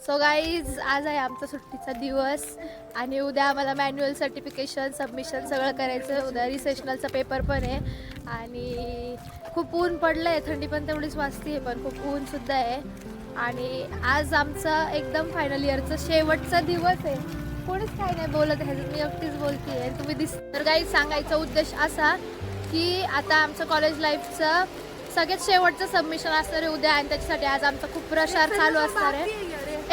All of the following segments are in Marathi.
सो गाईज आज आहे आमचा सुट्टीचा दिवस आणि उद्या आम्हाला मॅन्युअल सर्टिफिकेशन सबमिशन सगळं करायचं. उद्या रिसेशनलचा पेपर पण आहे आणि खूप ऊन पडलं आहे, थंडी पण तेवढीच वाजते आहे, पण खूप ऊनसुद्धा आहे. आणि आज आमचा एकदम फायनल इयरचा शेवटचा दिवस आहे. कोणीच काही नाही बोलत आहे, मी एकटीच बोलते आहे. तुम्ही तर गाईज सांगायचा उद्देश असा की आता आमचं कॉलेज लाईफचं सगळ्यात शेवटचं सबमिशन असणार आहे उद्या आणि त्याच्यासाठी आज आमचा खूप प्रचार चालू असणार आहे.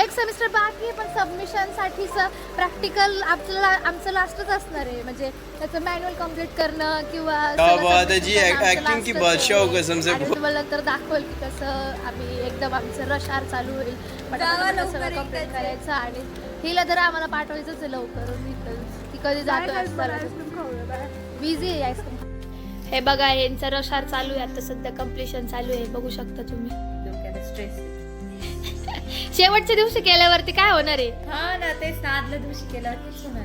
एक सेमिस्टर बाकी आहे पण सबमिशनसाठीचं प्रॅक्टिकल आमचं लास्टच असणार आहे. म्हणजे त्याचं मॅन्युअल कम्प्लीट करणं किंवा तुम्हाला नंतर दाखवेल की कसं आम्ही एकदम आमचं रशार चालू होईल. सगळं कम्प्लीट करायचं आणि हिला तर आम्हाला पाठवायचंच आहे लवकर. ती कधी जातो बिझी आहे आईस्क्रीम. हे बघा यांचा रशार चालू आहे आता सध्या, कम्प्लिशन चालू आहे, बघू शकता तुम्ही. स्ट्रेस शेवटच्या दिवशी केल्यावरती काय होणार आहे? हा ना, तेच ना, आदल्या दिवशी केल्यावरतीच होणार.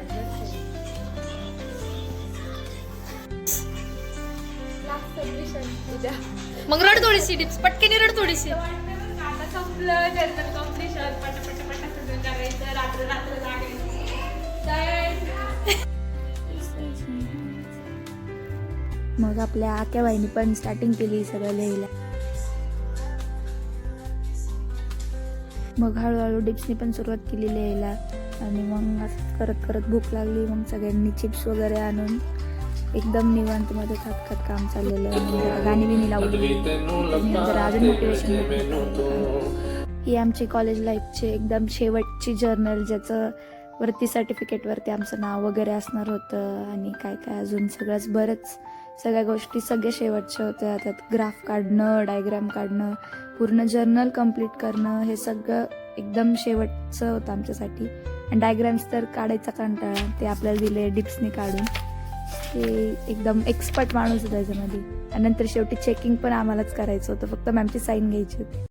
मग रड थोडीशी डिप्स पटकेने रड थोडीशी. संपलं जर्नल कम्प्लिशन, पटापट सगळं करायचं, रात्र जागायचं. मग आपल्या आक्या बाईंनी पण स्टार्टिंग केली सगळं लिहायला. मग हळूहळू डिप्सनी पण सुरुवात केली लिहायला आणि मग असं करत करत भूक लागली. मग सगळ्यांनी चिप्स वगैरे आणून एकदम निवांत मध्ये खात काम चाललेलं आहे. गाणी बिणी लावली, जरा अजून मोटिवेशन. ही आमची कॉलेज लाईफची एकदम शेवटची जर्नल, ज्याचं वरती सर्टिफिकेटवरती आमचं नाव वगैरे असणार होतं आणि काय काय अजून सगळ्या गोष्टी सगळ्या शेवटच्या होत्या. त्यात ग्राफ काढणं, डायग्राम काढणं, पूर्ण जर्नल कम्प्लीट करणं, हे सगळं एकदम शेवटचं होतं आमच्यासाठी. आणि डायग्राम्स तर काढायचा कंटाळा, ते आपल्याला दिले डिप्सने काढून. ते एकदम एक्सपर्ट माणूस होता त्याच्यामध्ये. आणि नंतर शेवटी चेकिंग पण आम्हालाच करायचं होतं, फक्त मॅमची साईन घ्यायची होती.